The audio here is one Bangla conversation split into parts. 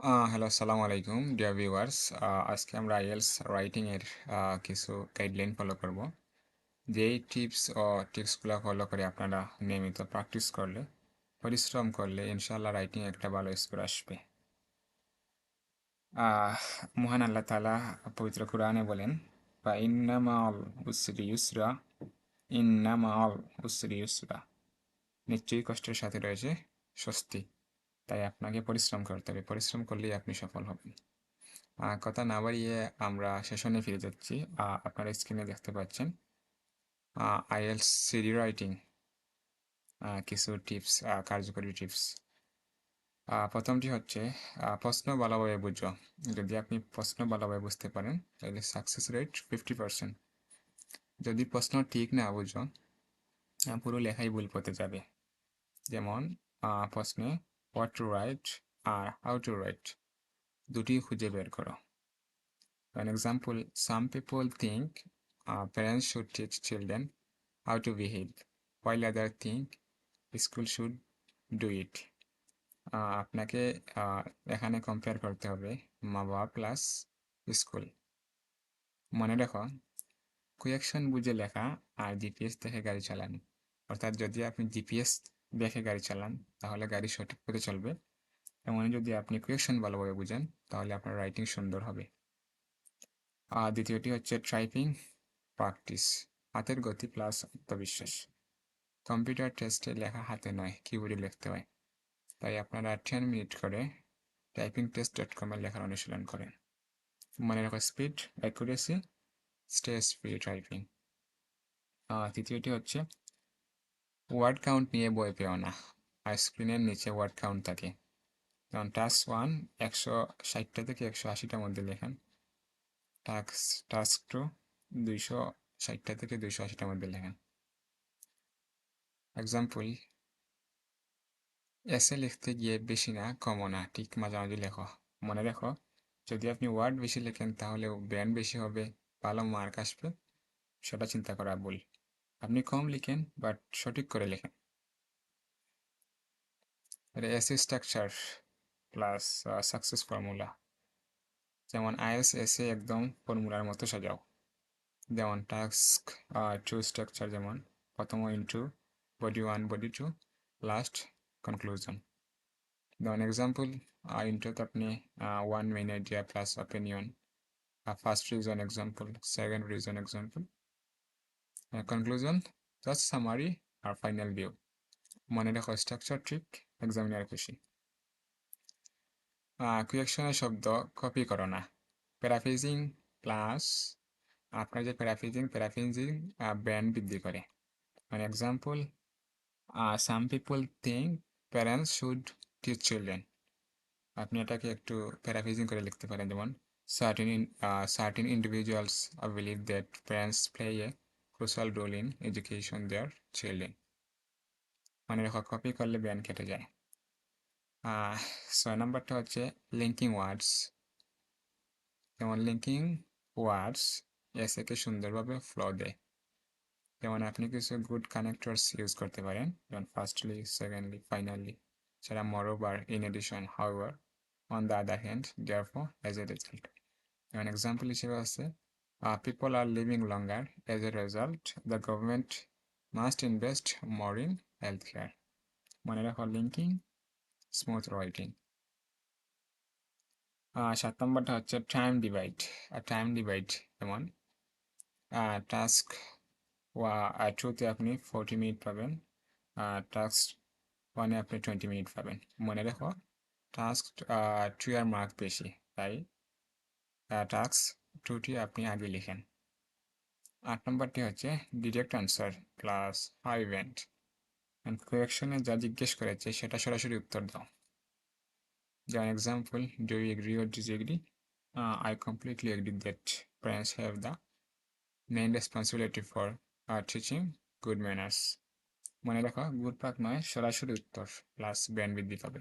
হ্যালো, আসসালামু আলাইকুম ডিয়ার ভিউয়ার্স। আজকে আমরা আইএলস রাইটিং এর কিছু গাইডলাইন ফলো করব। যেই টিপস ও টিপসগুলো ফলো করে আপনারা নিয়মিত প্র্যাকটিস করলে, পরিশ্রম করলে ইনশাআল্লাহ রাইটিং একটা ভালো স্কোর আসবে। আহ মহান আল্লাহ তাআলা পবিত্র কোরআনে বলেন, বা ইন্নামাল উসরি ইউসরা, ইন্নামাল উসরি ইউসরা, নিশ্চয়ই কষ্টের সাথে রয়েছে স্বস্তি। তাই আপনাকে পরিশ্রম করতে হবে, পরিশ্রম করলেই আপনি সফল হবেন। কথা না বাড়িয়ে আমরা সেশনে ফিরে যাচ্ছি। আপনারা স্ক্রিনে দেখতে পাচ্ছেন আইএলস সিডি রাইটিং কিছু টিপস, কার্যকরী টিপস। প্রথমটি হচ্ছে প্রশ্ন ভালোভাবে বুঝো। যদি আপনি প্রশ্ন ভালোভাবে বুঝতে পারেন তাহলে সাকসেস রেট 50%। যদি প্রশ্ন ঠিক না বুঝো, পুরো লেখাই ভুল পথে যাবে। যেমন প্রশ্নে হোয়াট টু রাইট আর হাউ টু রাইট দুটি খুঁজে বের করো। An example, some people think parents should teach children how to behave, while others think school should do it. আপনাকে এখানে কম্পেয়ার করতে হবে মা বাবা প্লাস স্কুল। মনে রাখো, কুয়েকশন বুঝে লেখা আর জিপিএস দেখে গাড়ি চালানো। অর্থাৎ যদি আপনি জিপিএস দেখে গাড়ি চালান তাহলে গাড়ি সঠিক পথে চলবে, এমনই যদি আপনি কুয়েকশন ভালোভাবে বুঝেন তাহলে আপনার রাইটিং সুন্দর হবে। দ্বিতীয়টি হচ্ছে টাইপিং প্র্যাকটিস, হাতের গতি প্লাস আত্মবিশ্বাস। কম্পিউটার টেস্টে লেখা হাতে নয়, কিবোর্ডে লিখতে হয়। তাই আপনারা 10 মিনিট করে typingtest.com-এ লেখার অনুশীলন করেন। মনে রাখো, speed, accuracy, stay speed typing. তৃতীয়টি হচ্ছে ওয়ার্ড কাউন্ট নিয়ে বই পেও না। আর স্ক্রিনের নিচে ওয়ার্ড কাউন্ট থাকে। যেমন টাস্ক 1 160টা থেকে 180টার মধ্যে লেখেন। টাস্ক 2 260টা থেকে 280টার মধ্যে লেখেন। এক্সাম্পল, এসে লিখতে গিয়ে বেশি না কমও না, ঠিক মাঝামাঝি লেখো। মনে রেখো, যদি আপনি ওয়ার্ড বেশি লেখেন তাহলে ব্যান্ড বেশি হবে, ভালো মার্ক আসবে, সেটা চিন্তা করা ভুল। আপনি কম লিখেন বাট সঠিক করে লেখেন। এটা এসে স্ট্রাকচার প্লাস সাকসেস ফর্মুলা। যেমন আইএলস এসে একদম ফর্মুলার মতো সাজাও। যেমন টাস্ক 2 স্ট্রাকচার, যেমন প্রথম intro, body 1, body 2, last conclusion. যেমন এক্সাম্পল, ইন্ট্রোতে আপনি 1 main idea plus opinion, first reason example, second reason example, conclusion just summary আর ফাইনাল ভিউ। মনে রাখো, স্ট্রাকচার ঠিক, এক্সামিনার খুশি। কুয়েকশনের শব্দ কপি করো না। প্যারাফ্রেজিং প্লাস, আপনার যে প্যারাফ্রেজিং ব্র্যান্ড বৃদ্ধি করে। মানে example, some people think parents should teach children. আপনি এটাকে একটু প্যারাফ্রেজিং করে লিখতে পারেন, যেমন certain individuals believe that parents play a crucial role in education their children. মানে দেখো, কপি করলে ব্যান কেটে যায়। 6 নম্বরটা হচ্ছে লিঙ্কিং ওয়ার্ডস। যেমন লিঙ্কিং ওয়ার্ডস এসেকে সুন্দরভাবে ফ্লো দেয়। যেমন আপনি কিছু গুড কানেক্টরস ইউজ করতে পারেন, যেমন ফার্স্টলি, সেকেন্ডলি, ফাইনালি, ছাড়া moreover, in addition, however, on the other hand, therefore, as a result. An example হিসেবে আছে, people are living longer, as a result, the government must invest more in healthcare. মনে রাখো, লিঙ্কিং, স্মুথ রাইটিং। 7 নম্বরটা হচ্ছে টাইম ডিভাইড। যেমন টাস্ক 2-তে আপনি 40 মিনিট পাবেন, টাস্ক 1-এ আপনি 20 মিনিট পাবেন। মনে রাখো, টাস্ক 2 এর মার্ক বেশি, তাই টাস্ক 2টি আপনি আগে লিখেন। 8 নম্বরটি হচ্ছে direct answer plus high event. কোয়েকশনে যা জিজ্ঞেস করেছে সেটা সরাসরি উত্তর দাও। যেমন example, do you agree or disagree? I completely agree that parents have the main responsibility for teaching good manners. মনে রাখো, গুড পাক নয়, সরাসরি উত্তর প্লাস ব্যান্ড বৃদ্ধি পাবে।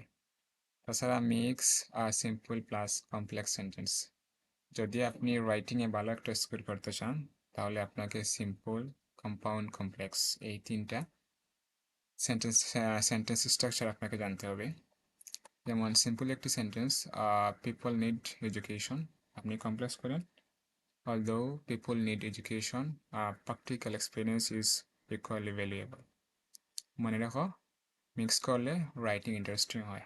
তাছাড়া mix simple plus complex sentence. যদি আপনি রাইটিংয়ে ভালো একটা স্কোর করতে চান তাহলে আপনাকে সিম্পল, কম্পাউন্ড, কমপ্লেক্স এই 3টা সেন্টেন্স স্ট্রাকচার আপনাকে জানতে হবে। যেমন সিম্পল একটি সেন্টেন্স, পিপল নিড এডুকেশন, আপনি কমপ্লেক্স করেন although people need education, practical experience is equally valuable. মনে রাখো, মিক্স করলে রাইটিং ইন্টারেস্টিং হয়।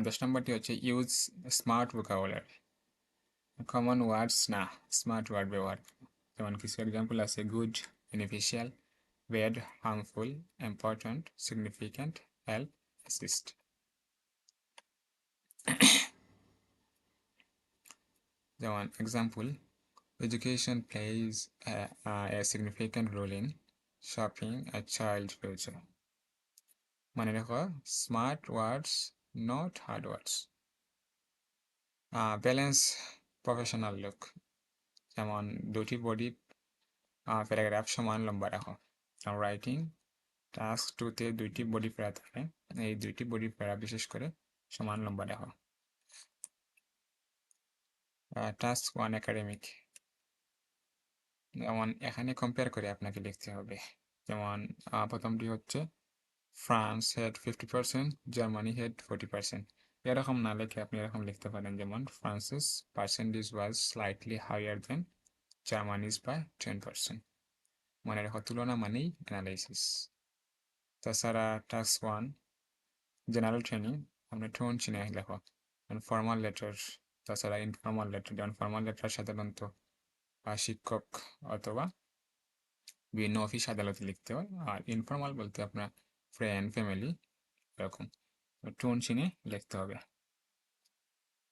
10 নম্বরটি হচ্ছে ইউজ স্মার্ট ভোকাবুলারি, কমন ওয়ার্ডস না স্মার্ট ওয়ার্ড ব্যবহার। যেমন কিছু এক্সাম্পল আছে, good, beneficial, bad, harmful, important, significant, help, assist. যেমন example, education plays a significant role in shaping a child's future. মনে রাখো, smart words not hard words. Balance professional look, যেমন দুটি বডি প্যারাগ্রাফ সমান লম্বা রাখো। রাইটিং টাস্ক 2-তে দুইটি বডি প্যারা থাকে, এই দুইটি বডি প্যারা বিশেষ করে সমান লম্বা রাখো। টাস্ক 1 একাডেমিক, যেমন এখানে কম্পেয়ার করে আপনাকে লিখতে হবে। যেমন প্রথমটি হচ্ছে ফ্রান্স হেড 50%, জার্মানি হেড 40%। এরকম না লিখে আপনি এরকম লিখতে পারেন, যেমন France's percentage was slightly higher than Germany's by 10%। মনে রাখো, তুলনা মানেই অ্যানালাইসিস। তাছাড়া টাস্ক 1 জেনারেল ট্রেনিং, আপনি টোন চিনে লেখো। ফর্মাল লেটার, তাছাড়া ইনফর্মাল লেটার, যেমন ফর্মাল লেটার সাধারণত শিক্ষক অথবা বিভিন্ন অফিস আদালতে লিখতে হয়, আর ইনফর্মাল বলতে আপনার ফ্রেন্ড ফ্যামিলি এরকম। টোন চিনে লিখতে হবে।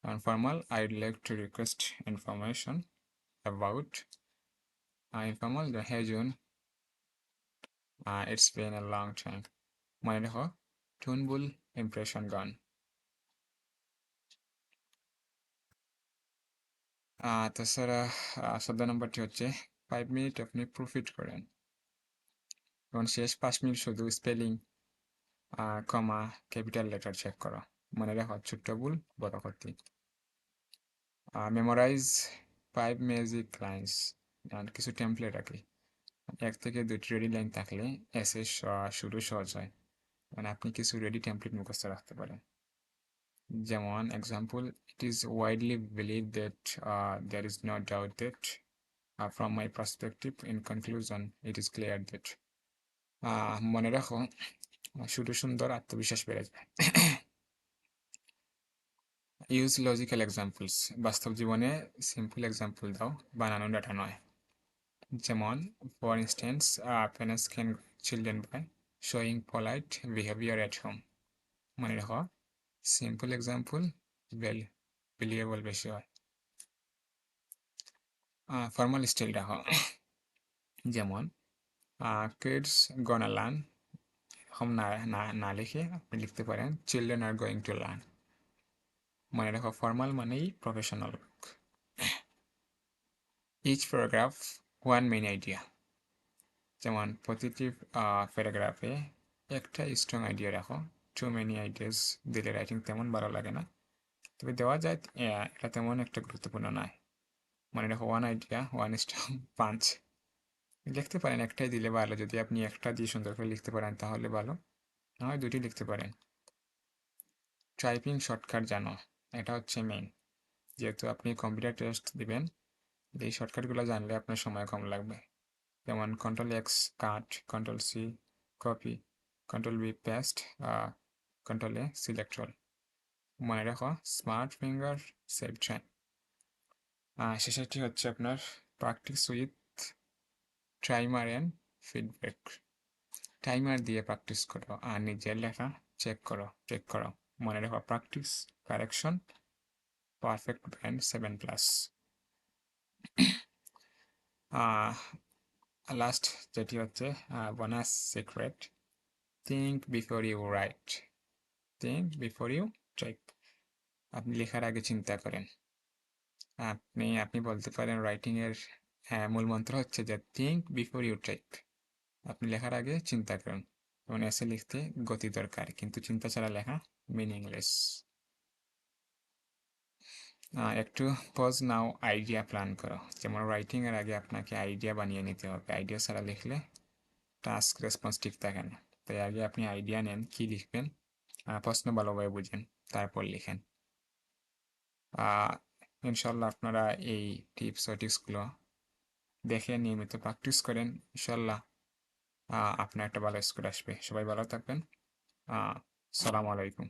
Informal, I'd like to request information about informal, the hey June, it's been a long time. মনে রেখো, টুনবুল ইমপ্রেশন গান। তাছাড়া 14 নম্বরটি হচ্ছে 5 মিনিট আপনি প্রফিট করেন। এবং শেষ 5 মিনিট শুধু স্পেলিং, কমা, ক্যাপিটাল লেটার চেক করো। মনে রেখো, ছোট্ট ভুল বড় ক্ষতি। মেমোরাইজ 5 ম্যাজিক লাইন্স, কিছু টেমপ্লেট রাখি। 1 থেকে 2টি রেডি লাইন থাকলে এসে শুরু সহজ হয়, মানে আপনি কিছু রেডি টেমপ্লেট মুখস্থ রাখতে পারেন। যেমন example, it is widely believe that there is no doubt that from my perspective in conclusion it is clear that, মনে রাখো, শুধু সুন্দর আত্মবিশ্বাস বেড়ে যায়। ইউজ লজিক্যাল এক্সাম্পলস, বাস্তব জীবনে সিম্পল এক্সাম্পল দাও, বানানো ডাটা নয়। যেমন for instance, parents can children by showing polite behavior at home. মনে রাখো, সিম্পল এক্সাম্পল ভ্যালুয়েবল বেশি হয়। ফর্মাল স্টাইল রাখো, যেমন কিডস গনা লার্ন, এরকম না লিখে আপনি লিখতে পারেন children are going to learn. মনে রাখো, ফর্মাল মানেই professional. Each paragraph one main idea, যেমন প্রতিটি প্যারাগ্রাফে একটা স্ট্রং আইডিয়া রাখো। টু মেনি আইডিয়াস দিলে রাইটিং তেমন ভালো লাগে না, তবে দেওয়া যায়, এটা তেমন একটা গুরুত্বপূর্ণ নয়। মনে রাখো, one idea one strong punch. লিখতে পারেন, একটাই দিলে ভালো, যদি আপনি একটা দিয়ে সুন্দর করে লিখতে পারেন তাহলে ভালো, না হয় দুটি লিখতে পারেন। টাইপিং শর্টকাট জানো, এটা হচ্ছে মেইন। যেহেতু আপনি কম্পিউটার টেস্ট দিবেন, এই শর্টকাটগুলো জানলে আপনার সময় কম লাগবে। যেমন Ctrl+X cut, Ctrl+C copy, Ctrl+V paste, Ctrl+A select all. মনে রাখো, স্মার্ট ফিঙ্গার সেভ টাইম। শেষেরটি হচ্ছে আপনার practice with timer and feedback. Timer দিয়ে প্র্যাকটিস করো আর নিজের লেখা চেক করো। মনে রাখো, practice correction perfect band 7+। Last যেটি হচ্ছে bonus secret, think before you write, think before you type. আপনি লেখার আগে চিন্তা করেন। আপনি বলতে পারেন রাইটিং এর মূল মন্ত্র হচ্ছে যে থিঙ্ক বিফোর ইউ টাইপ। আপনি লেখার আগে চিন্তা করুন। যেমন এসে লিখতে গতি দরকার, কিন্তু চিন্তা ছাড়া লেখা মিনিংলেস। একটু পজ নাও, আইডিয়া প্ল্যান করো। যেমন রাইটিং এর আগে আপনাকে আইডিয়া বানিয়ে নিতে হবে, আইডিয়া ছাড়া লিখলে টাস্ক রেসপন্স ঠিক থাকে না। তাই আগে আপনি আইডিয়া নেন কি লিখবেন, প্রশ্ন ভালোভাবে বুঝেন, তারপর লিখেন। আহ, ইনশাল্লাহ আপনারা এই টিপস ও টিপসগুলো দেখে নিয়মিত প্র্যাকটিস করেন, ইনশাল্লাহ আপনার একটা ভালো স্কোর আসবে। সবাই ভালো থাকবেন। সালামু আলাইকুম।